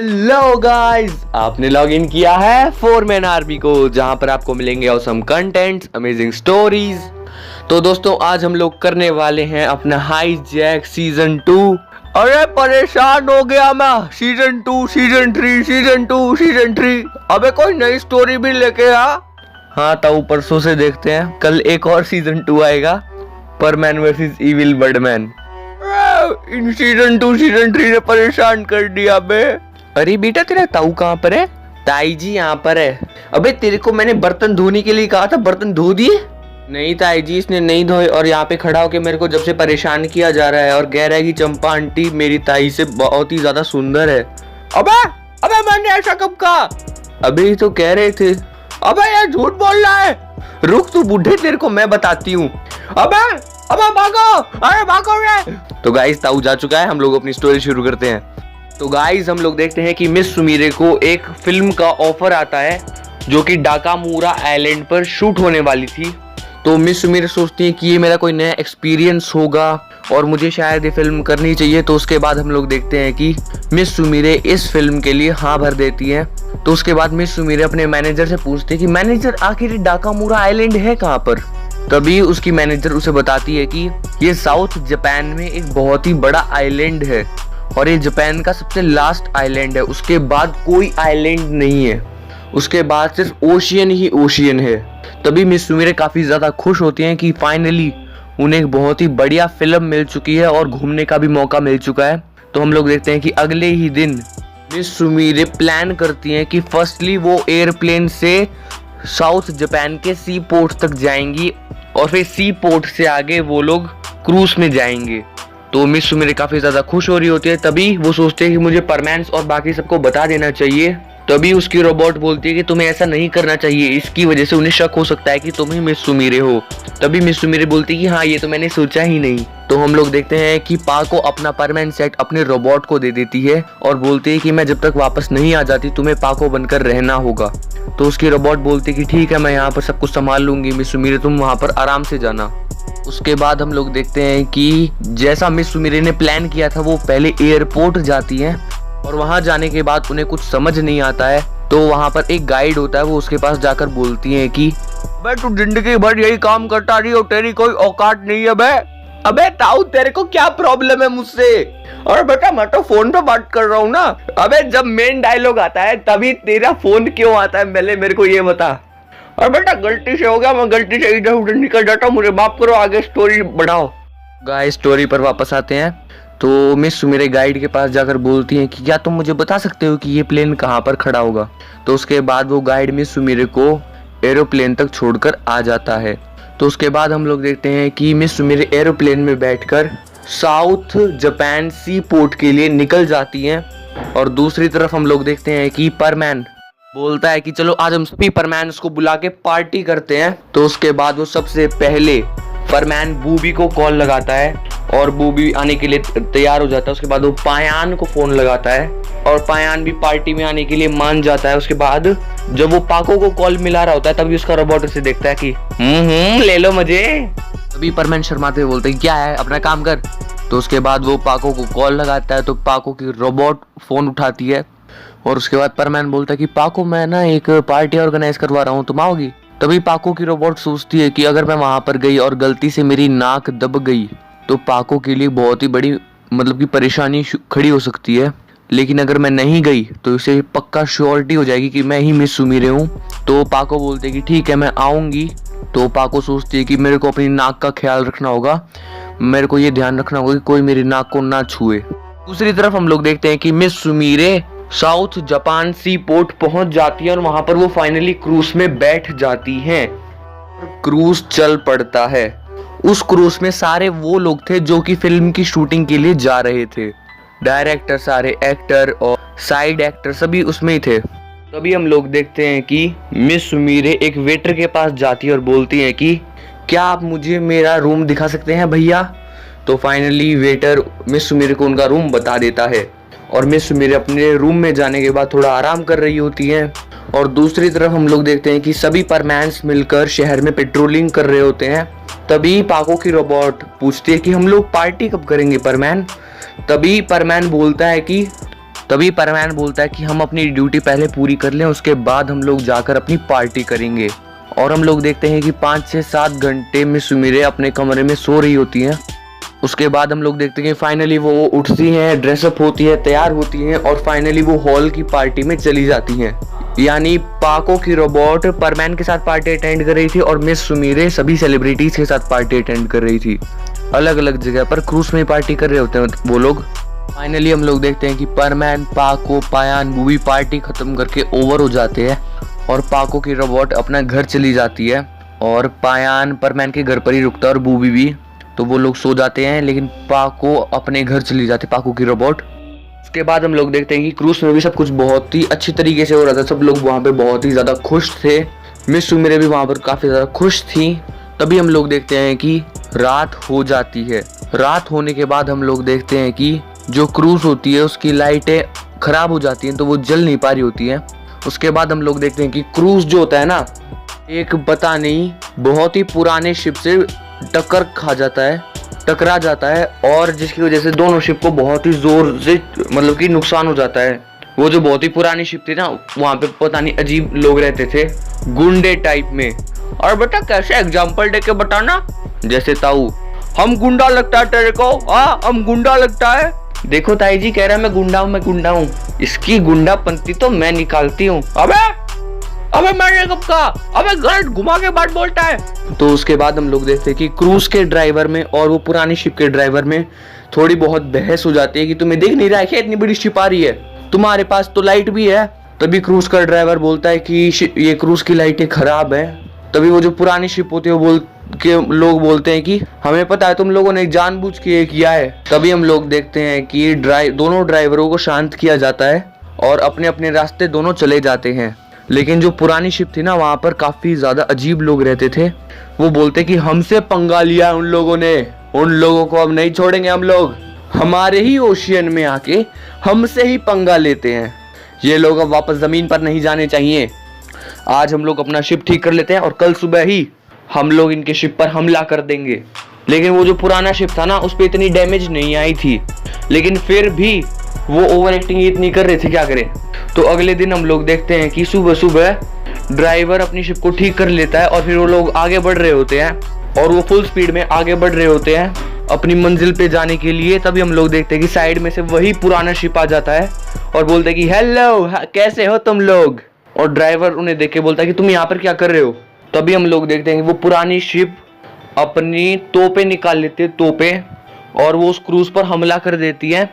Hello guys, आपने log in किया है फोरमैन आर्मी को, जहां पर आपको मिलेंगे ऑसम कंटेंट्स, अमेजिंग स्टोरीज। तो दोस्तों आज हम लोग करने वाले हैं अपना हाईजैक सीजन 2। अरे परेशान हो गया मैं, सीजन 2 सीजन 3 सीजन 2 सीजन 3। अबे कोई नई स्टोरी भी लेके आ। हाँ तो परसों से देखते हैं, कल एक और सीजन 2 आएगा, परमैन वर्सेस इविल बर्डमैन। इन सीजन 2 सीजन 3 ने परेशान कर दिया बे। अरे बेटा तेरा ताऊ कहाँ पर है? ताई जी यहाँ पर है। अबे तेरे को मैंने बर्तन धोने के लिए कहा था, बर्तन धो दिए? नहीं ताई जी, इसने नहीं धोए और यहाँ पे खड़ा होके मेरे को जब से परेशान किया जा रहा है और कह रहा है कि चंपा आंटी मेरी ताई से बहुत ही ज्यादा सुंदर है। अबे अबे मैंने ऐसा कब कहा? अबे तो कह रहे थे। अबे यार झूठ बोल रहा है। रुक तू बूढ़े, तेरे को मैं बताती हूँ। अबे अबे भागो, अरे भागो रे। तो गाइस ताऊ जा चुका है, हम लोग अपनी स्टोरी शुरू करते हैं। तो गाइस हम लोग देखते हैं कि मिस सुमीरे को एक फिल्म का ऑफर आता है जो कि डाकामूरा आइलैंड पर शूट होने वाली थी। तो मिस सुमीरे सोचती है कि ये मेरा कोई नया एक्सपीरियंस होगा और मुझे शायद ये फिल्म करनी चाहिए। तो उसके बाद हम लोग देखते हैं कि मिस सुमीरे इस फिल्म के लिए हाँ भर देती है। तो उसके बाद मिस सुमीरे अपने मैनेजर से पूछते हैं कि मैनेजर आखिर डाकामूरा आइलैंड है कहाँ पर? तभी उसकी मैनेजर उसे बताती है कि ये साउथ जापान में एक बहुत ही बड़ा आइलैंड है और ये जापान का सबसे लास्ट आइलैंड है। उसके बाद कोई आइलैंड नहीं है, उसके बाद सिर्फ ओशियन ही ओशियन है। तभी मिस सुमीरे काफी ज्यादा खुश होती हैं कि फाइनली उन्हें एक बहुत ही बढ़िया फिल्म मिल चुकी है और घूमने का भी मौका मिल चुका है। तो हम लोग देखते हैं कि अगले ही दिन मिस सुमीरे प्लान करती हैं कि फर्स्टली वो एयरप्लेन से साउथ जापान के सी पोर्ट तक जाएंगी और फिर सी पोर्ट से आगे वो लोग क्रूज में जाएंगे। तो मिस सुमीरे काफी ज्यादा खुश हो रही होती है। तभी वो सोचते हैं कि मुझे परमैन्स और बाकी सबको बता देना चाहिए। तभी उसकी रोबोट बोलती है कि तुम्हें ऐसा नहीं करना चाहिए, इसकी वजह से उन्हें शक हो सकता है कि तुम ही मिस सुमीरे हो। तभी मिस सुमीरे बोलती है कि हाँ ये तो मैंने सोचा ही नहीं। तो हम लोग देखते हैं कि पाको अपना परमैन सेट अपने रोबोट को दे देती है और बोलती है कि मैं जब तक वापस नहीं आ जाती तुम्हें पाको बनकर रहना होगा। तो उसकी रोबोट बोलती है कि ठीक है मैं यहाँ पर सब कुछ संभाल लूंगी, मिस सुमीरे तुम वहाँ पर आराम से जाना। उसके बाद हम लोग देखते हैं कि जैसा मिस सुमीरे ने प्लान किया था वो पहले एयरपोर्ट जाती हैं और वहां जाने के बाद उन्हें कुछ समझ नहीं आता है। तो वहां पर एक गाइड होता है, वो उसके पास जाकर बोलती है कि बे तू जिंदगी भर यही काम करता रही हो, तेरी कोई औकात नहीं है बे। अबे ताऊ तेरे को क्या प्रॉब्लम है मुझसे? और बेटा मैं तो फोन पे बात कर रहा हूँ ना। अबे जब मेन डायलॉग आता है तभी तेरा फोन क्यों आता है, पहले मेरे को ये बता। और बेटा गलती से हो गया, मैं गलती से इधर उधर निकल जाता हूँ, मुझे माफ करो, आगे स्टोरी बढ़ाओ। गाइस स्टोरी पर वापस आते हैं। तो मिस सुमीरे गाइड के पास जाकर बोलती हैं कि क्या तुम मुझे बता सकते हो कि ये प्लेन कहाँ पर खड़ा होगा? तो उसके बाद वो गाइड मिस सुमीरे को एरोप्लेन तक छोड़कर आ जाता है। तो उसके बाद हम लोग देखते हैं कि मिस सुमीरे एरोप्लेन में बैठकर साउथ जापान सी पोर्ट के लिए निकल जाती हैं। और दूसरी तरफ हम लोग देखते हैं कि परमैन बोलता है कि चलो आज हम सभी परमैन्स को बुला के पार्टी करते हैं। तो उसके बाद वो सबसे पहले परमैन बूबी को कॉल लगाता है और बूबी आने के लिए तैयार हो जाता है। उसके बाद वो पायान को फोन लगाता है और पायान भी पार्टी में आने के लिए मान जाता है। उसके बाद जब वो पाको को कॉल मिला रहा होता है तभी उसका रोबोट उसे देखता है कि ले लो मजे। तभी परमैन शर्माते हुए बोलते हैं क्या है अपना काम कर। तो उसके बाद वो पाको को कॉल लगाता है तो पाको की रोबोट फोन उठाती है और उसके बाद परमैन बोलता है कि पाको मैं ना एक पार्टी ऑर्गेनाइज करवा रहा हूँ, तुम आओगी? तभी पाको की रोबोट सोचती है कि अगर मैं वहां पर गई और गलती से मेरी नाक दब गई तो पाको के लिए बहुत ही बड़ी मतलब की परेशानी खड़ी हो सकती है, लेकिन अगर मैं नहीं गई तो इसे पक्का श्योरिटी हो जाएगी कि मैं ही मिस सुमीरे हूँ। तो पाको बोलते हैं कि ठीक है मैं आऊंगी। तो पाको सोचती है कि मेरे को अपनी नाक का ख्याल रखना होगा, मेरे को ये ध्यान रखना होगा कि कोई मेरी नाक को ना छुए। दूसरी तरफ हम लोग देखते हैं कि मिस सुमीरे साउथ जापान सी पोर्ट पहुंच जाती है और वहां पर वो फाइनली क्रूज में बैठ जाती हैं। क्रूज चल पड़ता है। उस क्रूज में सारे वो लोग थे जो कि फिल्म की शूटिंग के लिए जा रहे थे। डायरेक्टर, सारे एक्टर और साइड एक्टर सभी उसमें ही थे। तभी हम लोग देखते हैं कि मिस सुमीरे एक वेटर के पास जाती है और बोलती है कि क्या आप मुझे मेरा रूम दिखा सकते हैं भैया? तो फाइनली वेटर मिस सुमीरे को उनका रूम बता देता है और मिस सुमीरे अपने रूम में जाने के बाद थोड़ा आराम कर रही होती हैं। और दूसरी तरफ हम लोग देखते हैं कि सभी परमैन्स मिलकर शहर में पेट्रोलिंग कर रहे होते हैं। तभी पाको की रोबोट पूछती है कि हम लोग पार्टी कब करेंगे परमैन? तभी परमैन बोलता है कि तभी परमैन बोलता है कि हम अपनी ड्यूटी पहले पूरी कर लें, उसके बाद हम लोग जाकर अपनी पार्टी करेंगे। और हम लोग देखते हैं कि 5 से 7 घंटे में सुमिरे अपने कमरे में सो रही होती हैं। उसके बाद हम लोग देखते हैं कि फाइनली वो उठती हैं, ड्रेसअप होती है, तैयार होती हैं और फाइनली वो हॉल की पार्टी में चली जाती हैं। यानी पाको की रोबोट परमैन के साथ पार्टी अटेंड कर रही थी और मिस सुमिरे सभी सेलिब्रिटीज के साथ पार्टी अटेंड कर रही थी। अलग अलग जगह पर क्रूज में पार्टी कर रहे होते हैं वो लोग। फाइनली हम लोग देखते हैं कि परमैन, पाको, पायान, बूबी पार्टी खत्म करके ओवर हो जाते हैं और पाको की रोबोट अपना घर चली जाती है और पायान परमैन के घर पर ही रुकता है और बूबी भी। तो वो लोग सो जाते हैं, लेकिन पाको अपने घर चली जाती है, पाको की रोबोट। उसके बाद हम लोग देखते हैं कि क्रूज में भी सब कुछ बहुत ही अच्छी तरीके से हो रहा था। सब लोग वहाँ पे बहुत ही ज़्यादा खुश थे। मिस सुमिरे भी वहाँ पर काफ़ी ज़्यादा खुश थी। तभी हम लोग देखते हैं कि रात हो जाती है। रात होने के बाद हम लोग देखते हैं कि जो क्रूज होती है उसकी लाइटें ख़राब हो जाती हैं, तो वो जल नहीं पा रही होती हैं। उसके बाद हम लोग देखते हैं कि क्रूज जो होता है ना, एक पता नहीं बहुत ही पुराने शिप से टकरा जाता है और जिसकी वजह से दोनों शिप को बहुत ही जोर से मतलब कि नुकसान हो जाता है। वो जो बहुत ही पुरानी शिप थी ना, वहाँ पे पता नहीं अजीब लोग रहते थे, गुंडे टाइप में। और बेटा कैसे एग्जाम्पल दे के बताना, जैसे ताऊ, हम गुंडा लगता है तेरे को? हाँ, हम गुंडा लगता है। देखो ताई जी कह रहा है मैं गुंडा हूँ। इसकी गुंडापंती तो मैं निकालती हूँ। अबे मैंने कब कहा? अबे गलत घुमा के बात बोलता है। तो उसके बाद हम लोग देखते हैं कि क्रूज के ड्राइवर में और वो पुरानी शिप के ड्राइवर में थोड़ी बहुत बहस हो जाती है कि तुम्हें दिख नहीं रहा है क्या इतनी बड़ी शिप आ रही है? तुम्हारे पास तो लाइट भी है। तभी क्रूज का ड्राइवर बोलता है कि ये क्रूज की लाइटें खराब है। तभी वो जो पुरानी शिप होती है लोग बोलते हैं कि हमें पता है तुम लोगों ने जानबूझ के किया है। तभी हम लोग देखते हैं कि दोनों ड्राइवरों को शांत किया जाता है और अपने अपने रास्ते दोनों चले जाते हैं। लेकिन जो पुरानी शिप थी ना, वहाँ पर काफ़ी ज़्यादा अजीब लोग रहते थे। वो बोलते कि हमसे पंगा लिया उन लोगों ने, उन लोगों को अब नहीं छोड़ेंगे हम लोग। हमारे ही ओशियन में आके हमसे ही पंगा लेते हैं। ये लोग अब वापस ज़मीन पर नहीं जाने चाहिए। आज हम लोग अपना शिप ठीक कर लेते हैं और कल सुबह ही हम लोग इनके शिप पर हमला कर देंगे। लेकिन वो जो पुराना शिप था ना, उस पर इतनी डैमेज नहीं आई थी, लेकिन फिर भी वो ओवर एक्टिंग इतनी कर रहे थे, क्या करें। तो अगले दिन हम लोग देखते हैं कि सुबह सुबह ड्राइवर अपनी शिप को ठीक कर लेता है और फिर वो लोग आगे बढ़ रहे होते हैं और वो फुल स्पीड में आगे बढ़ रहे होते हैं अपनी मंजिल पे जाने के लिए। तभी हम लोग देखते हैं कि साइड में से वही पुराना शिप आ जाता है और बोलते हैं कि हेलो, कैसे हो तुम लोग। और ड्राइवर उन्हें देख के बोलता है कि तुम यहाँ पर क्या कर रहे हो। तभी हम लोग देखते हैं कि वो पुरानी शिप अपनी तोपें निकाल लेती है, तोपें, और वो उस क्रूज पर हमला कर देती है,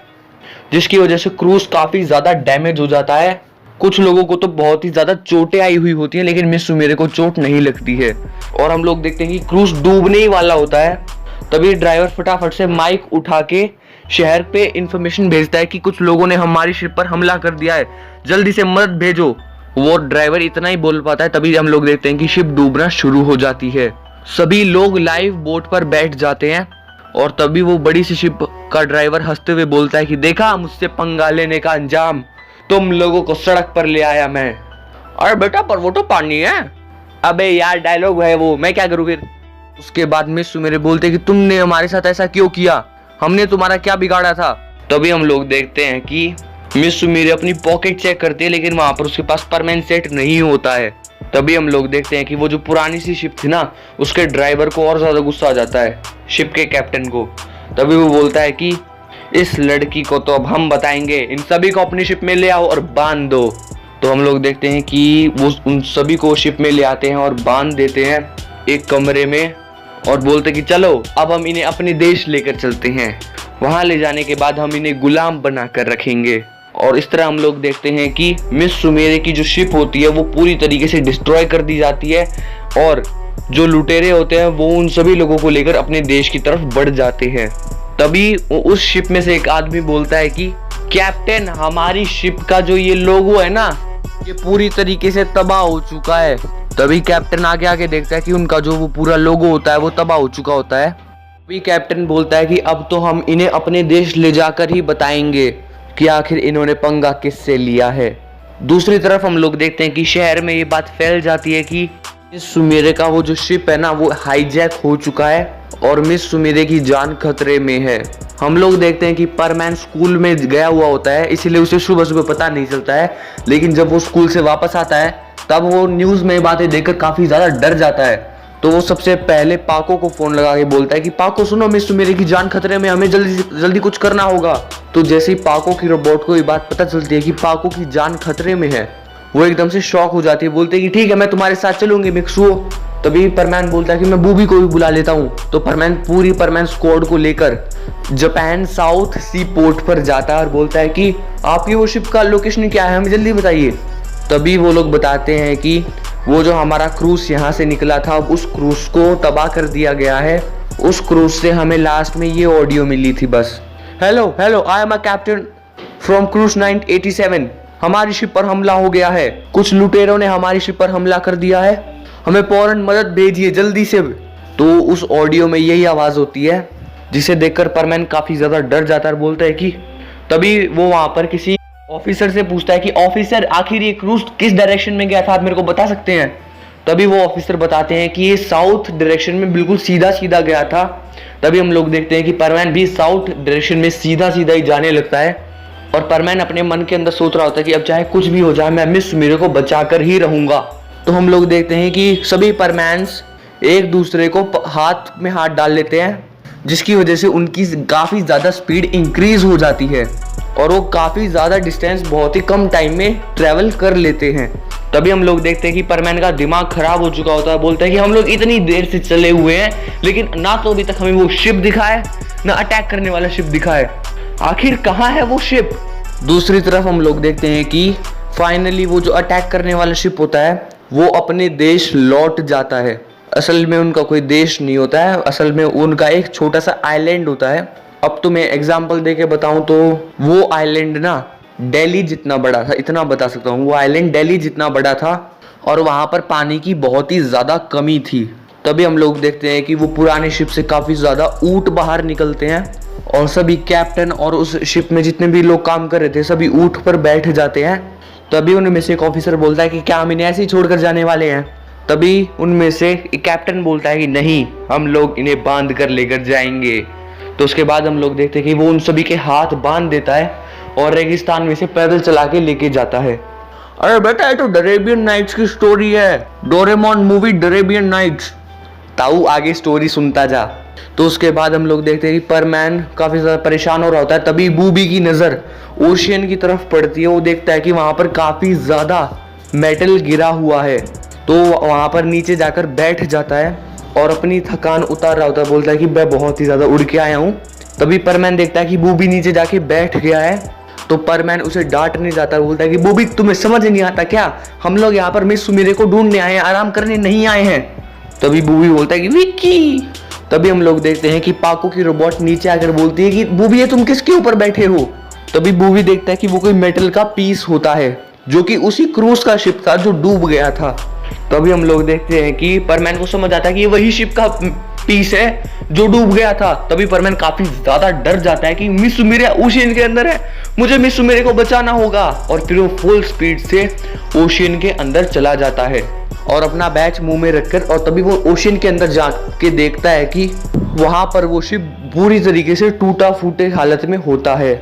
जिसकी वजह से क्रूज काफी ज्यादा डैमेज हो जाता है। कुछ लोगों को तो बहुत ही ज्यादा चोटें आई हुई होती हैं, लेकिन मिस सुमिरे को चोट नहीं लगती है। और हम लोग देखते हैं कि क्रूज डूबने ही वाला होता है। तभी ड्राइवर फटाफट से माइक उठा के शहर पे इंफॉर्मेशन भेजता है कि कुछ लोगों ने हमारी शिप पर हमला कर दिया है, जल्दी से मदद भेजो। वो ड्राइवर इतना ही बोल पाता है। तभी हम लोग देखते हैं कि शिप डूबना शुरू हो जाती है। सभी लोग लाइव बोट पर बैठ जाते हैं और तभी वो बड़ी सी शिप का ड्राइवर हंसते हुए बोलता है कि देखा मुझसे पंगा लेने का अंजाम, तुम लोगों को सड़क पर ले आया मैं। अरे बेटा पर वो तो पानी है। अबे यार डायलॉग है वो, मैं क्या करूँ फिर। उसके बाद मिस सुमिरे बोलते कि तुमने हमारे साथ ऐसा क्यों किया, हमने तुम्हारा क्या बिगाड़ा था। तभी हम लोग देखते हैं कि मिस सुमिरे अपनी पॉकेट चेक करती है, लेकिन वहां पर उसके पास परमानेंट सेट नहीं होता है। तभी हम लोग देखते हैं कि वो जो पुरानी सी शिप थी ना, उसके ड्राइवर को और ज्यादा गुस्सा आ जाता है, शिप के कैप्टन को। तभी वो बोलता है कि इस लड़की को तो अब हम बताएंगे, इन सभी को अपनी शिप में ले आओ और बांध दो। तो हम लोग देखते हैं कि वो उन सभी को शिप में ले आते हैं और बांध देते हैं एक कमरे में और बोलते कि चलो अब हम इन्हें अपने देश लेकर चलते हैं। वहां ले जाने के बाद हम इन्हें गुलाम बना कर रखेंगे। और इस तरह हम लोग देखते हैं कि मिस सुमेरे की जो शिप होती है वो पूरी तरीके से डिस्ट्रॉय कर दी जाती है और जो लुटेरे होते हैं वो उन सभी लोगों को लेकर अपने देश की तरफ बढ़ जाते हैं। तभी उस शिप में से एक आदमी बोलता है कि कैप्टन, हमारी शिप का जो ये लोगो है ना, ये पूरी तरीके से तबाह हो चुका है। तभी कैप्टन आगे आके देखता है कि उनका जो वो पूरा लोगो होता है वो तबाह हो चुका होता है। तभी कैप्टन बोलता है कि अब तो हम इन्हें अपने देश ले जाकर ही बताएंगे कि आखिर इन्होंने पंगा किससे लिया है। दूसरी तरफ हम लोग देखते हैं कि शहर में ये बात फैल जाती है कि सुमेरे का वो जो शिप है ना वो हाईजैक हो चुका है और मिस सुमिरे की जान खतरे में है। हम लोग देखते हैं कि परमैन स्कूल में गया हुआ होता है, इसीलिए उसे सुबह सुबह पता नहीं चलता है। लेकिन जब वो स्कूल से वापस आता है तब वो न्यूज़ में बातें देखकर काफ़ी ज़्यादा डर जाता है। तो वो सबसे पहले पाको को फ़ोन लगा के बोलता है कि पाको सुनो, मिस सुमिरे की जान खतरे में, हमें जल्दी कुछ करना होगा। तो जैसे ही पाको की रोबोट को ये बात पता चलती है कि पाको की जान खतरे में है, वो एकदम से शॉक हो जाती है। बोलते हैं कि ठीक है, मैं तुम्हारे साथ चलूंगी मिक्सुओ। तभी परमैन बोलता है कि मैं बूबी को भी बुला लेता हूँ। तो पूरी परमैन स्क्वाड को लेकर जापान साउथ सी पोर्ट पर जाता है और बोलता है कि आपकी वो शिप का लोकेशन क्या है, हमें जल्दी बताइए। तभी वो लोग बताते हैं कि वो जो हमारा क्रूज यहाँ से निकला था, उस क्रूज को तबाह कर दिया गया है। उस क्रूज से हमें लास्ट में ये ऑडियो मिली थी बस, hello hello, I am a captain from cruise 987। हमारी शिप पर हमला हो गया है, कुछ लुटेरों ने हमारी शिप पर हमला कर दिया है, हमें फौरन मदद भेजिए जल्दी से। तो उस ऑडियो में यही आवाज़ होती है, जिसे देखकर परमैन काफ़ी ज़्यादा डर जाता है और बोलता है कि तभी वो वहाँ पर किसी ऑफिसर से पूछता है कि ऑफिसर, आखिर ये क्रूज किस डायरेक्शन में गया था, आप मेरे को बता सकते हैं। तभी वो ऑफिसर बताते हैं कि ये साउथ डायरेक्शन में बिल्कुल सीधा सीधा गया था। तभी हम लोग देखते हैं कि परमैन भी साउथ डायरेक्शन में सीधा सीधा ही जाने लगता है। और परमैन अपने मन के अंदर सोच रहा होता है कि अब चाहे कुछ भी हो जाए, मैं मिस सुमिरे को बचाकर ही रहूंगा। तो हम लोग देखते हैं कि सभी परमैन्स एक दूसरे को हाथ में हाथ डाल लेते हैं, जिसकी वजह से उनकी काफ़ी ज़्यादा स्पीड इंक्रीज हो जाती है और वो काफ़ी ज़्यादा डिस्टेंस बहुत ही कम टाइम में ट्रैवल कर लेते हैं। तभी हम लोग देखते हैं कि परमैन का दिमाग खराब हो चुका होता है। बोलता है कि हम लोग इतनी देर से चले हुए हैं, लेकिन ना तो अभी तक हमें वो शिप दिखा है, ना अटैक करने वाला शिप दिखा है, आखिर कहाँ है वो शिप। दूसरी तरफ हम लोग देखते हैं कि फाइनली वो जो अटैक करने वाला शिप होता है वो अपने देश लौट जाता है। असल में उनका कोई देश नहीं होता है, असल में उनका एक छोटा सा आइलैंड होता है। अब तो मैं एग्जांपल देके बताऊं तो वो आइलैंड ना दिल्ली जितना बड़ा था, इतना बता सकता हूँ, वो आइलैंड दिल्ली जितना बड़ा था और वहाँ पर पानी की बहुत ही ज़्यादा कमी थी। तभी हम लोग देखते हैं कि वो पुराने शिप से काफ़ी ज़्यादा ऊँट बाहर निकलते हैं और सभी कैप्टन और उस शिप में जितने भी लोग काम कर रहे थे सभी ऊँट पर बैठ जाते हैं। तभी उनमें से एक ऑफिसर बोलता है कि क्या हम इन्हें ऐसे ही छोड़कर जाने वाले हैं। तभी उनमें से एक कैप्टन बोलता है कि नहीं, हम लोग इन्हें बांध कर लेकर जाएंगे। तो उसके बाद हम लोग देखते हैं कि वो उन सभी के हाथ बांध देता है और रेगिस्तान में से पैदल चला के लेके जाता है। अरे बेटा, ये तो डरेबियन नाइट्स की स्टोरी है, डोरेमोन मूवी डरेबियन नाइट्स। ताऊ आगे स्टोरी सुनता जा। तो उसके बाद हम लोग देखते हैं कि परमैन काफ़ी ज़्यादा परेशान हो रहा होता है। तभी बूबी की नज़र ओशियन की तरफ पड़ती है। वो देखता है कि वहाँ पर काफ़ी ज़्यादा मेटल गिरा हुआ है, तो वहाँ पर नीचे जाकर बैठ जाता है और अपनी थकान उतार रहा होता है। बोलता है कि मैं बहुत ही ज़्यादा उड़ के आया हूँ। तभी परमैन देखता है कि बूबी नीचे जाके बैठ गया है। तो परमैन उसे डांटने जाता है। बोलता है कि बूबी, तुम्हें समझ नहीं आता क्या, हम लोग यहाँ पर मिस सुमिरे को ढूंढने आए हैं, आराम करने नहीं आए हैं। तभी बूबी बोलता है कि विक्की। तभी हम लोग देखते हैं कि पाको की रोबोट नीचे आकर बोलती है कि बूबी, ये तुम किसके ऊपर बैठे हो। तभी बूबी देखता है कि वो कोई मेटल का पीस होता है, जो कि उसी क्रूज का शिप था जो डूब गया था। तभी हम लोग देखते हैं कि परमैन को समझ आता है कि ये वही शिप का पीस है जो डूब गया था। तभी परमैन काफी ज्यादा डर जाता है कि मिस सुमिरे ओशियन के अंदर है, मुझे मिस सुमिरे को बचाना होगा। और फिर वो फुल स्पीड से ओशियन के अंदर चला जाता है और अपना बैच मुंह में रखकर, और तभी वो ओशियन के अंदर जाके देखता है कि वहां पर वो शिप पूरी तरीके से टूटा फूटे हालत में होता है।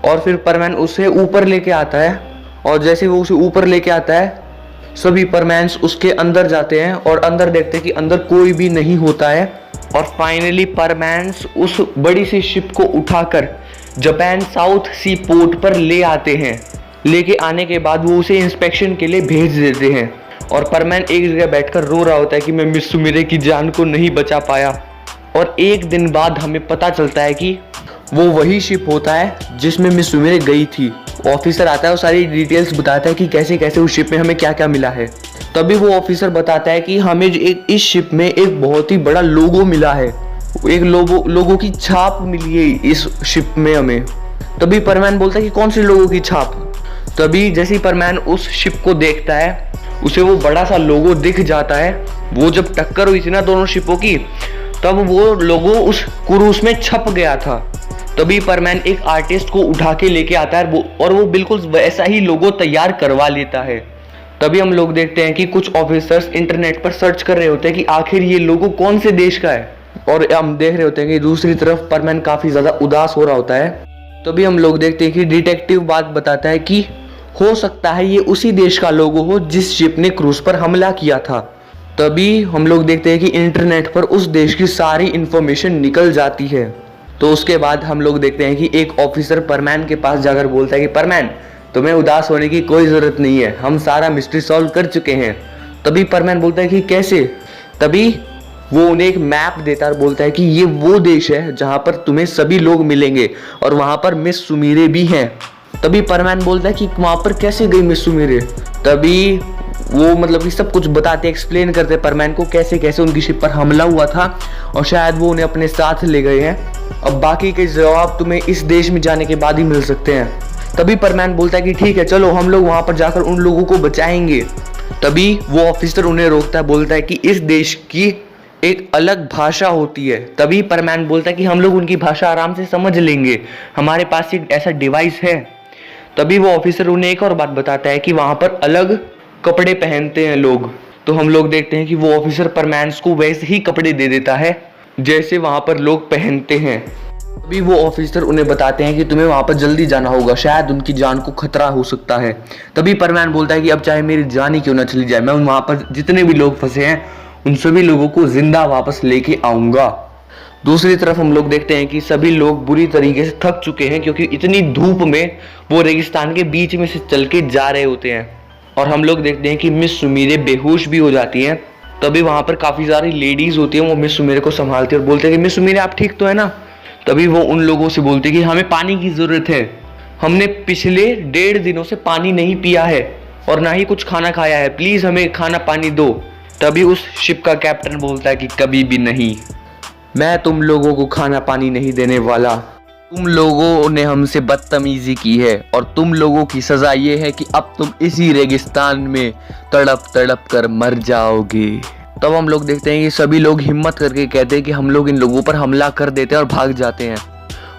और फिर परमैन उसे ऊपर लेके आता है और जैसे वो उसे ऊपर लेके आता है सभी परमैन्स उसके अंदर जाते हैं और अंदर देखते हैं कि अंदर कोई भी नहीं होता है। और फाइनली परमैन्स उस बड़ी सी शिप को उठाकर जापान साउथ सी पोर्ट पर ले आते हैं। लेके आने के बाद वो उसे इंस्पेक्शन के लिए भेज देते हैं और परमैन एक जगह बैठकर रो रहा होता है कि मैं मिस सुमिरे की जान को नहीं बचा पाया। और एक दिन बाद हमें पता चलता है कि वो वही शिप होता है जिसमें मिस सुमिरे गई थी। ऑफिसर आता है और सारी डिटेल्स बताता है कि कैसे कैसे उस शिप में हमें क्या क्या मिला है। तभी वो ऑफिसर बताता है कि हमें इस शिप में एक बहुत ही बड़ा लोगो मिला है, एक लोगो की छाप मिली है इस शिप में हमें। तभी परमैन बोलता है कि कौन सी लोगो की छाप। तभी जैसे ही परमैन उस शिप को देखता है उसे वो बड़ा सा लोगो दिख जाता है। वो जब टक्कर हुई थी ना दोनों शिपों की, तब वो लोगो उस क्रूज में छप गया था। तभी परमैन एक आर्टिस्ट को उठा के लेके आता है और वो बिल्कुल वैसा ही लोगो तैयार करवा लेता है। तभी हम लोग देखते हैं कि कुछ ऑफिसर्स इंटरनेट पर सर्च कर रहे होते हैं कि आखिर ये लोगो कौन से देश का है। और हम देख रहे होते हैं कि दूसरी तरफ परमैन काफी ज्यादा उदास हो रहा होता है। तभी हम लोग देखते हैं कि डिटेक्टिव बात बताता है कि हो सकता है ये उसी देश का लोगो हो जिस शिप ने क्रूज पर हमला किया था। तभी हम लोग देखते हैं कि इंटरनेट पर उस देश की सारी इंफॉर्मेशन निकल जाती है। तो उसके बाद हम लोग देखते हैं कि एक ऑफिसर परमैन के पास जाकर बोलता है कि परमैन, तुम्हें उदास होने की कोई ज़रूरत नहीं है, हम सारा मिस्ट्री सॉल्व कर चुके हैं। तभी परमैन बोलता है कि कैसे? तभी वो उन्हें एक मैप देता है और बोलता है कि ये वो देश है जहाँ पर तुम्हें सभी लोग मिलेंगे और वहाँ पर मिस सुमीरे भी हैं। तभी परमैन बोलता है कि वहाँ पर कैसे गई मिस सुमीरे? तभी वो मतलब कि सब कुछ बताते एक्सप्लेन करते परमैन को कैसे कैसे उनकी शिप पर हमला हुआ था और शायद वो उन्हें अपने साथ ले गए हैं। अब बाकी के जवाब तुम्हें इस देश में जाने के बाद ही मिल सकते हैं। तभी परमैन बोलता है कि ठीक है, चलो हम लोग वहाँ पर जाकर उन लोगों को बचाएंगे। तभी वो ऑफिसर उन्हें रोकता है, बोलता है कि इस देश की एक अलग भाषा होती है। तभी परमैन बोलता है कि हम लोग उनकी भाषा आराम से समझ लेंगे, हमारे पास एक ऐसा डिवाइस है। तभी वो ऑफिसर उन्हें एक और बात बताता है कि वहाँ पर अलग कपड़े पहनते हैं लोग। तो हम लोग देखते हैं कि वो ऑफिसर परमैन को वैसे ही कपड़े दे देता है जैसे वहाँ पर लोग पहनते हैं। तभी वो ऑफिसर उन्हें बताते हैं कि तुम्हें वहाँ पर जल्दी जाना होगा, शायद उनकी जान को खतरा हो सकता है। तभी परमैन बोलता है कि अब चाहे मेरी जान ही क्यों ना चली जाए, मैं वहाँ पर जितने भी लोग फंसे हैं उन सभी लोगों को जिंदा वापस लेके आऊंगा। दूसरी तरफ हम लोग देखते हैं कि सभी लोग बुरी तरीके से थक चुके हैं क्योंकि इतनी धूप में वो रेगिस्तान के बीच में से चल के जा रहे होते हैं। और हम लोग देखते हैं कि मिस सुमीरे बेहोश भी हो जाती हैं। तभी वहाँ पर काफ़ी सारी लेडीज़ होती हैं, वो मिस सुमीरे को संभालती है और बोलते हैं कि मिस सुमीरे आप ठीक तो है ना? तभी वो उन लोगों से बोलती है कि हमें पानी की ज़रूरत है, हमने पिछले 1.5 दिनों से पानी नहीं पिया है और ना ही कुछ खाना खाया है, प्लीज़ हमें खाना पानी दो। तभी उस शिप का कैप्टन बोलता है कि कभी भी नहीं, मैं तुम लोगों को खाना पानी नहीं देने वाला। तुम लोगों ने हमसे बदतमीजी की है और तुम लोगों की सजा ये है कि अब तुम इसी रेगिस्तान में तड़प तड़प कर मर जाओगे। तब हम लोग देखते हैं कि सभी लोग हिम्मत करके कहते हैं कि हम लोग इन लोगों पर हमला कर देते हैं और भाग जाते हैं।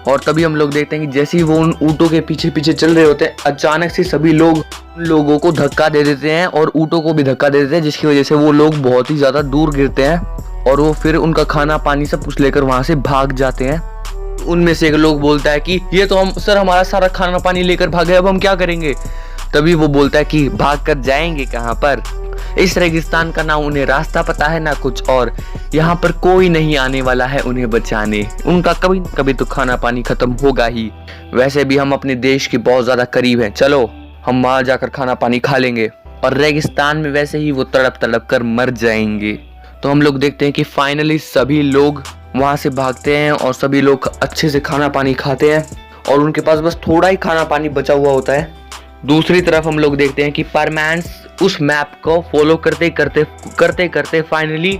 और तभी हम लोग देखते हैं कि जैसे ही वो उन ऊँटों के पीछे पीछे चल रहे होते हैं, अचानक से सभी लोग उन लोगों को धक्का दे देते हैं और ऊँटों को भी धक्का दे देते हैं, जिसकी वजह से वो लोग बहुत ही ज़्यादा दूर गिरते हैं और वो फिर उनका खाना पानी सब कुछ लेकर वहाँ से भाग जाते हैं। उनमें से एक लोग बोलता है कि ये तो हम सर हमारा सारा खाना पानी लेकर भागे, अब हम क्या करेंगे? तभी वो बोलता है कि भाग कर जाएंगे कहाँ पर? इस रेगिस्तान का ना उन्हें रास्ता पता है ना कुछ, और यहाँ पर कोई नहीं आने वाला है उन्हें बचाने। उनका कभी न कभी तो खाना पानी खत्म होगा ही। वैसे भी हम अपने देश के बहुत ज्यादा करीब हैं, चलो हम वहां जाकर खाना पानी खा लेंगे और रेगिस्तान में वैसे ही वो तड़प तड़प कर मर जाएंगे। तो हम लोग देखते हैं कि फाइनली सभी लोग वहां से भागते हैं और सभी लोग अच्छे से खाना पानी खाते हैं और उनके पास बस थोड़ा ही खाना पानी बचा हुआ होता है। दूसरी तरफ हम लोग देखते हैं कि परमैन उस मैप को फॉलो करते करते फाइनली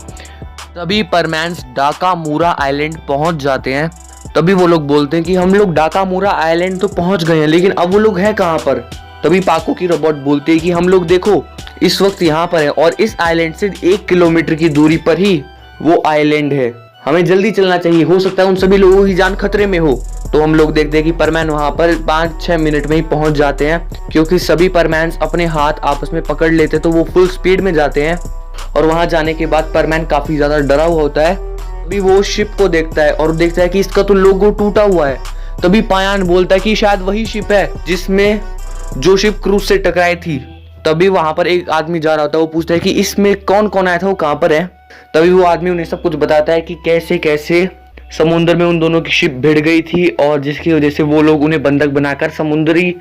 तभी परमैन डाकामूरा आइलैंड पहुंच जाते हैं। तभी वो लोग बोलते हैं कि हम लोग डाकामूरा आइलैंड तो पहुंच गए हैं, लेकिन अब वो लोग हैं कहाँ पर? तभी पाको की रोबोट बोलती है कि हम लोग देखो इस वक्त यहाँ पर है और इस आइलैंड से 1 किलोमीटर की दूरी पर ही वो आइलैंड है, हमें जल्दी चलना चाहिए, हो सकता है उन सभी लोगों की जान खतरे में हो। तो हम लोग देखते हैं कि परमैन वहां पर 5-6 मिनट में ही पहुंच जाते हैं, क्योंकि सभी परमैन अपने हाथ आपस में पकड़ लेते तो वो फुल स्पीड में जाते हैं। और वहां जाने के बाद परमैन काफी ज्यादा डरा हुआ होता है। तभी वो शिप को देखता है और देखता है कि इसका तो लोगो टूटा हुआ है। तभी पायान बोलता है कि शायद वही शिप है जिसमें जो शिप क्रूज से टकराई थी। तभी वहां पर एक आदमी जा रहा होता है, वो पूछता है कि इसमें कौन कौन आया था, वो कहाँ पर है? तभी वो आदमी उन्हें सब कुछ बताता है कि कैसे कैसे समुद्र में उन दोनों की शिप भिड़ गई थी और जिसकी वजह से वो लोग उन्हें बंधक बनाकर समुद्री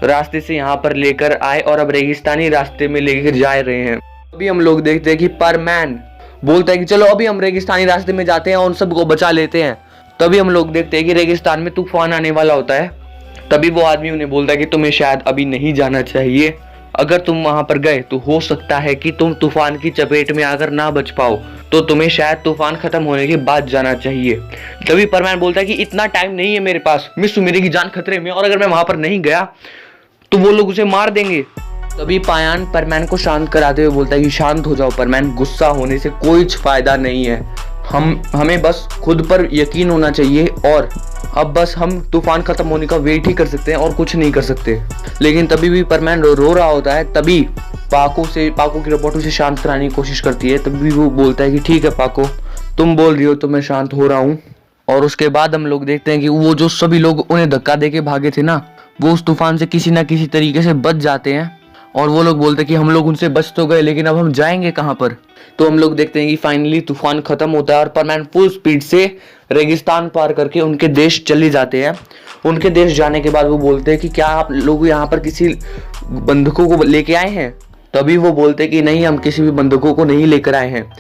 रास्ते से यहाँ पर लेकर आए और अब रेगिस्तानी रास्ते में लेकर जा रहे हैं। अभी हम लोग देखते हैं कि परमैन बोलता है कि चलो अभी हम रेगिस्तानी रास्ते में जाते हैं और उन सबको बचा लेते हैं। तभी हम लोग देखते हैं कि रेगिस्तान में तूफान आने वाला होता है। तभी वो आदमी उन्हें बोलता है कि तुम्हें शायद अभी नहीं जाना चाहिए, अगर तुम वहां पर गए तो हो सकता है कि तुम तूफान की चपेट में आकर ना बच पाओ, तो तुम्हें शायद तूफान खत्म होने के बाद जाना चाहिए। तभी परमैन बोलता है कि इतना टाइम नहीं है मेरे पास, मिस सुमीरे की जान खतरे में, और अगर मैं वहां पर नहीं गया तो वो लोग उसे मार देंगे। तभी पायान परमैन को शांत कराते हुए बोलता है कि शांत हो जाओ परमैन, गुस्सा होने से कोई फायदा नहीं है, हमें बस खुद पर यकीन होना चाहिए और अब बस हम तूफान खत्म होने का वेट ही कर सकते हैं और कुछ नहीं कर सकते। लेकिन तभी भी परमैन रो रहा होता है। तभी पाको की रोबोट उसे शांत कराने की कोशिश करती है। तभी वो बोलता है कि ठीक है पाको, तुम बोल रही हो तो मैं शांत हो रहा हूँ। और उसके बाद हम लोग देखते हैं कि वो जो सभी लोग उन्हें धक्का देके भागे थे ना, वो उस तूफान से किसी ना किसी तरीके से बच जाते हैं। और वो लोग बोलते हैं कि हम लोग उनसे बच तो गए, लेकिन अब हम जाएंगे कहाँ पर। तो हम लोग देखते हैं कि फाइनली तूफान खत्म होता है और परमैन फुल स्पीड से रेगिस्तान पार करके उनके देश चले जाते हैं। उनके देश जाने के बाद वो बोलते हैं कि क्या आप लोग यहाँ पर किसी बंधकों को लेके आए हैं। तभी वो बोलते हैं कि नहीं, हम किसी भी बंधकों को नहीं लेकर आए हैं।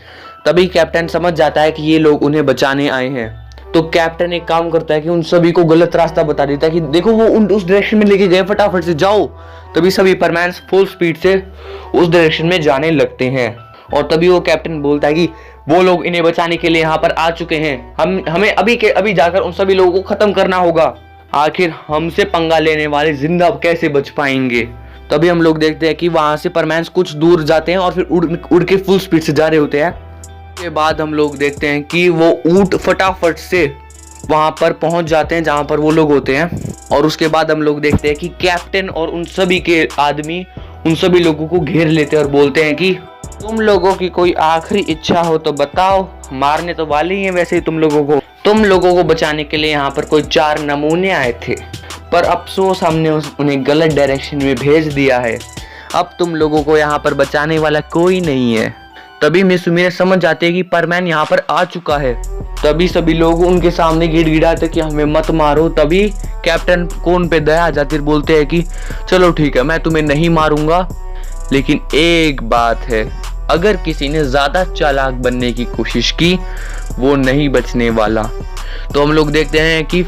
तभी कैप्टन समझ जाता है कि ये लोग उन्हें बचाने आए हैं। तो कैप्टन एक काम करता है कि उन सभी को गलत रास्ता बता देता है कि देखो वो उस डायरेक्शन में लेके गए, फटाफट से जाओ। तभी सभी परमैन फुल स्पीड से उस डायरेक्शन में जाने लगते हैं। और तभी वो कैप्टन बोलता है कि वो लोग इन्हें बचाने के लिए यहाँ पर आ चुके हैं। हमें अभी के अभी जाकर उन सभी लोगों को खत्म करना होगा। आखिर हमसे पंगा लेने वाले जिंदा कैसे बच पाएंगे। तभी हम लोग देखते हैं कि वहां से परमैन कुछ दूर जाते हैं और फिर उड़ के फुल स्पीड से जा रहे होते हैं। के बाद हम लोग देखते हैं कि वो ऊंट फटाफट से वहां पर पहुंच जाते हैं जहां पर वो लोग होते हैं। और उसके बाद हम लोग देखते हैं कि कैप्टन और उन सभी के आदमी उन सभी लोगों को घेर लेते हैं और बोलते हैं कि तुम लोगों की कोई आखिरी इच्छा हो तो बताओ। मारने तो वाले ही हैं वैसे ही तुम लोगों को बचाने के लिए यहाँ पर कोई 4 नमूने आए थे, पर अफसोस हमने उन्हें गलत डायरेक्शन में भेज दिया है। अब तुम लोगों को यहाँ पर बचाने वाला कोई नहीं है। तभी मिस सुमी समझ जाते हैं कि परमैन यहाँ पर आ चुका है। तभी सभी लोग उनके सामने गिड़गिड़ाते कि हमें मत मारो। तभी कैप्टन को उन पे दया आ जाती है, बोलते हैं कि चलो ठीक है, मैं तुम्हें नहीं मारूंगा, लेकिन एक बात है, अगर किसी ने ज्यादा चालाक बनने की कोशिश की वो नहीं बचने वाला। तो हम लोग देखते हैं कि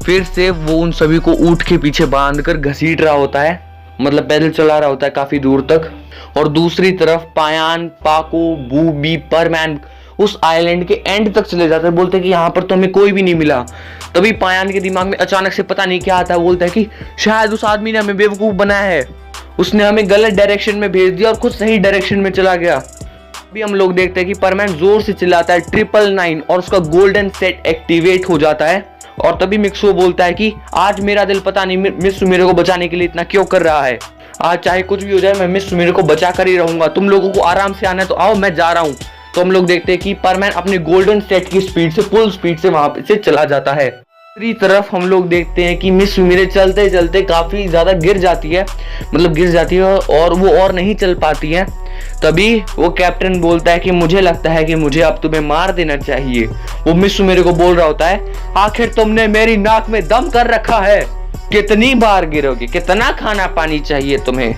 फिर से वो उन सभी को ऊंट के पीछे बांधकर घसीट रहा होता है, मतलब पैदल चला रहा होता है काफी दूर तक। और दूसरी तरफ पायान, पाको, बूबी, परमैन उस आइलैंड के एंड तक चले जाते हैं। बोलते हैं कि यहाँ पर तो हमें कोई भी नहीं मिला। तभी पायान के दिमाग में अचानक से पता नहीं क्या आता है, बोलता है कि शायद उस आदमी ने हमें बेवकूफ बनाया है, उसने हमें गलत डायरेक्शन में भेज दिया और खुद सही डायरेक्शन में चला गया। अभी हम लोग देखते हैं कि परमैन जोर से चिल्लाता है 999 और उसका गोल्डन सेट एक्टिवेट हो जाता है। और तभी मिक्सो बोलता है कि आज मेरा दिल पता नहीं मिस सुमेरे को बचाने के लिए इतना क्यों कर रहा है। आज चाहे कुछ भी हो जाए मैं मिस सुमेरे को बचा कर ही रहूंगा। तुम लोगों को आराम से आना है तो आओ, मैं जा रहा हूँ। तो हम लोग देखते हैं कि परमैन अपने गोल्डन सेट की स्पीड से फुल स्पीड से वहां से चला जाता है। दूसरी तरफ हम लोग देखते हैं कि मिस सुमेरे चलते चलते काफी ज्यादा गिर जाती है और वो और नहीं चल पाती है। तभी वो कैप्टन बोलता है कि मुझे लगता है कि मुझे अब तुम्हें मार देना चाहिए। वो मिस सुमेरे को बोल रहा होता है, आखिर तुमने मेरी नाक में दम कर रखा है, कितनी बार गिरोगे, कितना खाना पानी चाहिए तुम्हें।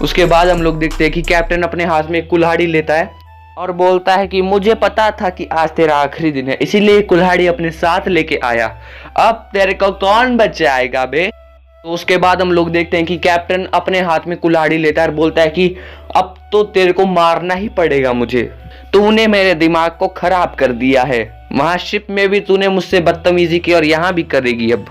उसके बाद हम लोग देखते हैं कि कैप्टन अपने हाथ में एक कुल्हाड़ी लेता है और बोलता है कि मुझे पता था कि आज तेरा आखिरी दिन है, इसीलिए कुल्हाड़ी अपने साथ लेके आया। अब तेरे को कौन बचाएगा बे। तो उसके बाद हम लोग देखते हैं कि कैप्टन अपने हाथ में कुल्हाड़ी लेता है और बोलता है कि अब तो तेरे को मारना ही पड़ेगा मुझे, तूने मेरे दिमाग को खराब कर दिया है। महाशिप में भी तूने मुझसे बदतमीजी की और यहाँ भी करेगी, अब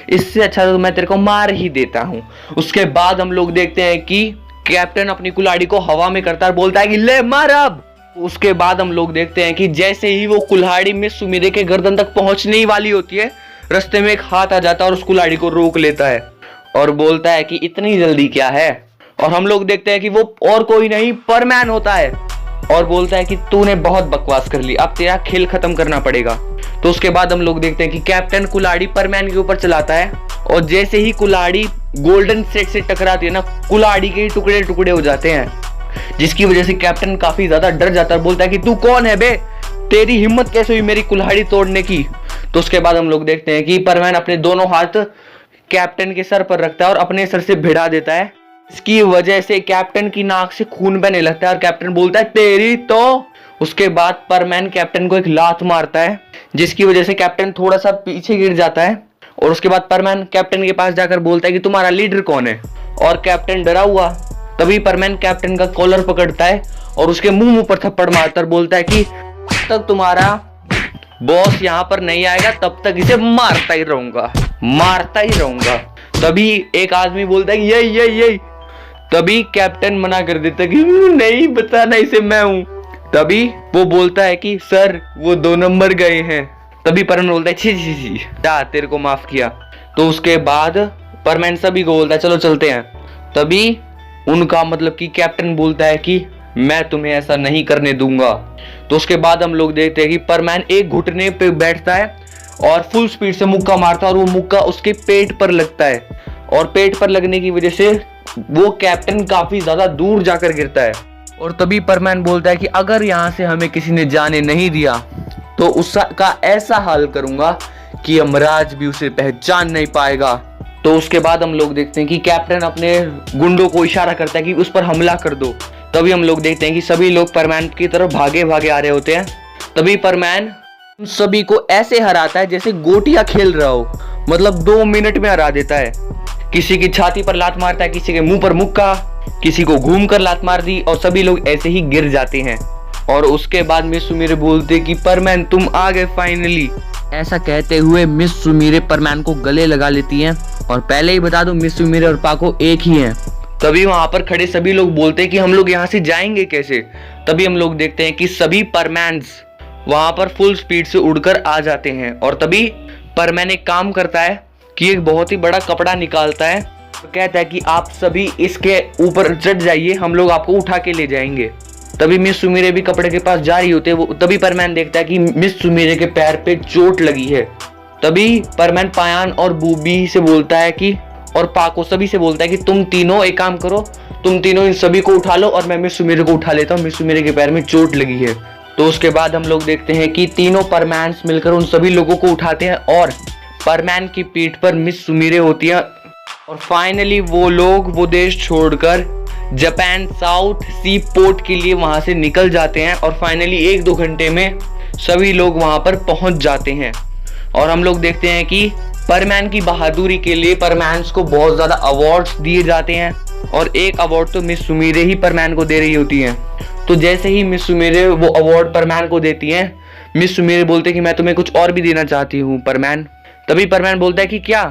इससे अच्छा तो मैं तेरे को मार ही देता हूँ। उसके बाद हम लोग देखते हैं कि कैप्टन अपनी कुल्हाड़ी को हवा में करता है और बोलता है कि ले मार अब। उसके बाद हम लोग देखते हैं कि जैसे ही वो कुल्हाड़ी मिस सुमेरे के गर्दन तक पहुंचने ही वाली होती है, रास्ते में एक हाथ आ जाता है और उस कुल्हाड़ी को रोक लेता है और बोलता है कि इतनी जल्दी क्या है। और हम लोग देखते हैं कि वो और कोई नहीं परमैन होता है और बोलता है कि तूने बहुत बकवास कर ली, अब तेरा खेल खत्म करना पड़ेगा। तो उसके बाद हम लोग देखते हैं कि कैप्टन कुल्हाड़ी परमैन के ऊपर चलाता है और जैसे ही कुल्हाड़ी गोल्डन सेट से टकराती है ना, कुल्हाड़ी के टुकड़े टुकड़े हो जाते हैं, जिसकी वजह से कैप्टन काफी ज्यादा डर जाता है। बोलता है कि तू कौन है बे, तेरी हिम्मत कैसे हुई मेरी कुल्हाड़ी तोड़ने की। तो उसके बाद हम लोग देखते हैं कि परमैन अपने दोनों हाथ कैप्टन के सर पर रखता है और अपने सर से भिड़ा देता है। इसकी वजह से कैप्टन की नाक से खून बहने लगता है और कैप्टन बोलता है तेरी तो। उसके बाद परमैन कैप्टन को एक लात मारता है, जिसकी वजह से कैप्टन थोड़ा सा पीछे गिर जाता है। और उसके बाद परमैन कैप्टन के पास जाकर बोलता है कि तुम्हारा लीडर कौन है। और कैप्टन डरा हुआ। तभी परमैन कैप्टन का कॉलर पकड़ता है और उसके मुंह पर थप्पड़ मारता बोलता है कि जब तक तुम्हारा बॉस यहाँ पर नहीं आएगा तब तक इसे मारता ही रहूंगा। तभी एक आदमी बोलता है कि यही। तभी कैप्टन मना कर देता है कि नहीं बताना इसे मैं हूं। तभी वो बोलता है कि सर वो 2 नंबर गए हैं। तभी परमैन बोलता है छी जा, तेरे को माफ किया। तो उसके बाद परमैन सभी को बोलता है चलो चलते हैं। तभी उनका मतलब कि कैप्टन बोलता है कि मैं तुम्हें ऐसा नहीं करने दूंगा। तो उसके बाद हम लोग देखते हैं कि परमैन एक घुटने पे बैठता है और फुल स्पीड से मुक्का मारता है और वो मुक्का उसके पेट पर लगता है और पेट पर लगने की वजह से वो कैप्टन काफी ज्यादा दूर जाकर गिरता है। और तभी परमैन बोलता है कि अगर यहाँ से हमें किसी ने जाने नहीं दिया तो उसका ऐसा हाल करूंगा कि यमराज भी उसे पहचान नहीं पाएगा। तो उसके बाद हम लोग देखते हैं कि कैप्टन अपने गुंडों को इशारा करता है कि उस पर हमला कर दो। तभी हम लोग देखते हैं कि सभी लोग परमैन की तरफ भागे भागे आ रहे होते हैं। तभी परमैन सभी को ऐसे हराता है जैसे गोटियां खेल रहा हो, मतलब 2 मिनट में हरा देता है। किसी की छाती पर लात मारता है, किसी के मुंह पर मुक्का, किसी को घूम कर लात मार दी और सभी लोग ऐसे ही गिर जाते हैं। और उसके बाद मिस सुमीरे बोलते कि परमैन तुम आ गए फाइनली। ऐसा कहते हुए मिस सुमीरे परमैन को गले लगा लेती हैं। और पहले ही बता दूं, मिस सुमीरे और पाको एक ही हैं। तभी वहां पर खड़े सभी लोग बोलते हैं कि हम लोग यहाँ से जाएंगे कैसे। तभी हम लोग देखते हैं कि सभी परमैन्स वहां पर फुल स्पीड से उड़कर आ जाते हैं। और तभी परमैन एक काम करता है कि एक बहुत ही बड़ा कपड़ा निकालता है और कहता है कि आप सभी इसके ऊपर चढ़ जाइए, हम लोग आपको उठा के ले जाएंगे। तभी मिस सुमीरे भी कपड़े के पास जा रही होते हैं। तभी परमैन देखता है कि मिस सुमीरे के पैर पे चोट लगी है। तभी परमैन पायान और बूबी से बोलता है कि और पाको सभी से बोलता है कि तुम तीनों एक काम करो, तुम तीनों इन सभी को उठा लो और मैं मिस सुमीरे को उठा लेता हूँ, मिस सुमीरे के पैर में चोट लगी है। तो उसके बाद हम लोग देखते हैं कि तीनों परमैन्स मिलकर उन सभी लोगों को उठाते हैं और परमैन की पीठ पर मिस सुमीरे होती है। और फाइनली वो लोग वो देश छोड़कर जापान साउथ सी पोर्ट के लिए वहां से निकल जाते हैं। और फाइनली 1-2 घंटे में सभी लोग वहां पर पहुंच जाते हैं। और हम लोग देखते हैं कि परमैन की बहादुरी के लिए परमैन्स को बहुत ज्यादा अवार्ड्स दिए जाते हैं और एक अवार्ड तो मिस सुमीरे ही परमैन को दे रही होती हैं। तो जैसे ही मिस सुमीरे वो अवार्ड परमैन को देती हैं, मिस सुमीरे बोलते हैं कि मैं तुम्हें कुछ और भी देना चाहती हूँ परमैन। तभी परमैन बोलता है कि क्या।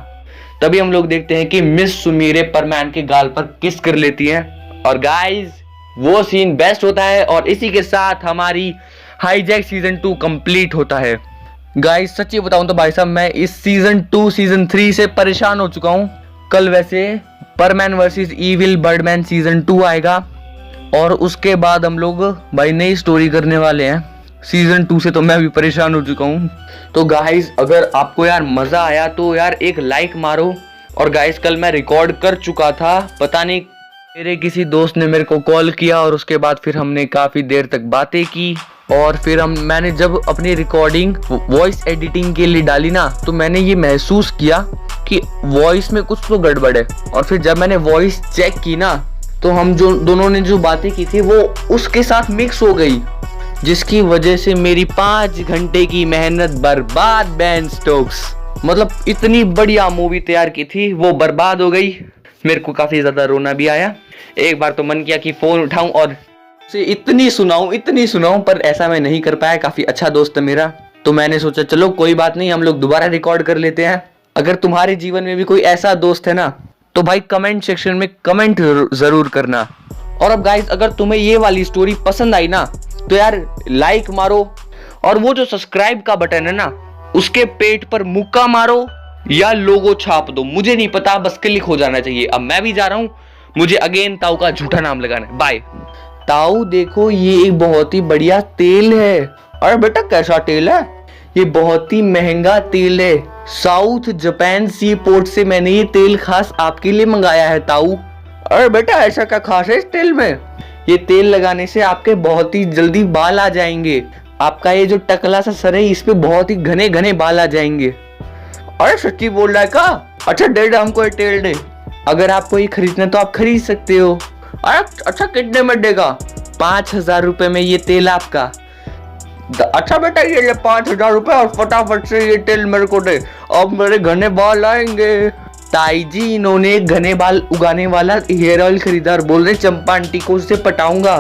तभी हम लोग देखते हैं कि मिस सुमीरे परमैन के गाल पर किस कर लेती हैं। और गाइज वो सीन बेस्ट होता है और इसी के साथ हमारी हाईजैक सीजन 2 कंप्लीट होता है। गाइस सच्ची बताऊं तो भाई साहब मैं इस सीजन 2 सीजन 3 से परेशान हो चुका हूं। कल वैसे परमैन वर्सेस इविल बर्डमैन सीजन 2 आएगा और उसके बाद हम लोग भाई नई स्टोरी करने वाले हैं। सीजन 2 से तो मैं भी परेशान हो चुका हूं। तो गाइस अगर आपको यार मजा आया तो यार एक लाइक मारो। और गाइस कल मैं रिकॉर्ड कर चुका था, पता नहीं मेरे किसी दोस्त ने मेरे को कॉल किया और उसके बाद फिर हमने काफी देर तक बातें की। और फिर मैंने जब अपनी रिकॉर्डिंग वॉइस एडिटिंग के लिए डाली ना तो मैंने ये महसूस किया कि वॉइस में कुछ तो गड़बड़ है। और फिर जब मैंने वॉइस चेक की ना तो हम जो दोनों ने जो बातें की थी वो उसके साथ मिक्स हो गई, जिसकी वजह से मेरी 5 घंटे की मेहनत बर्बाद। बैन स्टोक्स मतलब इतनी बढ़िया मूवी तैयार की थी वो बर्बाद हो गई। मेरे को काफी ज्यादा रोना भी आया। एक बार तो मन किया कि फोन उठाऊं और से इतनी सुनाऊं पर ऐसा मैं नहीं कर पाया। काफी अच्छा दोस्त है मेरा, तो मैंने सोचा चलो कोई बात नहीं, हम लोग दोबारा रिकॉर्ड कर लेते हैं। अगर तुम्हारे जीवन में भी कोई ऐसा दोस्त है ना तो भाई कमेंट सेक्शन में कमेंट जरूर करना। और अब गाइस अगर तुम्हें ये वाली स्टोरी पसंद आई ना तो यार लाइक मारो और वो जो सब्सक्राइब का बटन है ना उसके पेट पर मुक्का मारो या लोगो छाप दो, मुझे नहीं पता, बस क्लिक हो जाना चाहिए। अब मैं भी जा रहा हूँ, मुझे अगेन ताऊ का झूठा नाम लगाना है। बाय। ताऊ देखो ये एक बहुत ही बढ़िया तेल है। अरे बेटा कैसा तेल है? ये बहुत ही महंगा तेल है। साउथ जापान सी पोर्ट से मैंने ये तेल खास आपके लिए मंगाया है ताऊ। अरे बेटा ऐसा क्या खास है इस तेल में? ये तेल लगाने से आपके बहुत ही जल्दी बाल आ जाएंगे। आपका ये जो टकला सा सर है इस पे बहुत ही घने घने बाल आ जाएंगे। अरे सच्ची बोल रहा है का? अच्छा दे दे हमको ये तेल दे। अगर आपको ये खरीदना तो आप खरीद सकते हो। अरे अच्छा कितने में देगा? 5000 रुपए में ये तेल आपका। अच्छा बेटा ये ले 5000 रुपए और फटाफट से ये तेल मेरे को दे, अब मेरे घने बाल आएंगे। ताई जी इन्होंने घने बाल उगाने वाला हेयर ऑयल खरीदा और बोल रहे चंपा आंटी को उससे पटाऊंगा।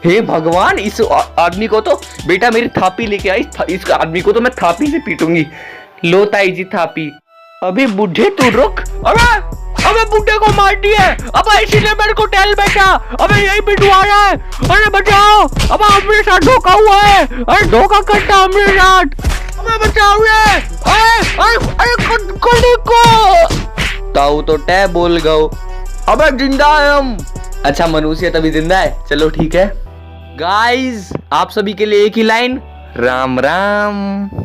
हे भगवान इस आदमी को तो बेटा मेरी थापी लेके आई, इस आदमी को तो मैं थापी से पीटूंगी। लो ताई जी थापी। अभी बुढ़े तू रुक। अबे बुड्ढे को मार दिए। अबे इसीलिए मेरे को टेल बेटा। अबे यही पिटवा रहा है। अरे बचाओ। अब मेरे साथ धोखा हुआ है। अरे धोखा करता है मेरे साथ। अबे बचाओ रे। अरे को ताऊ तो टै बोल गओ। अबे जिंदा है हम। अच्छा मनुष्य तभी जिंदा है, चलो ठीक है। गाइस आप सभी के लिए एक ही लाइन, राम राम।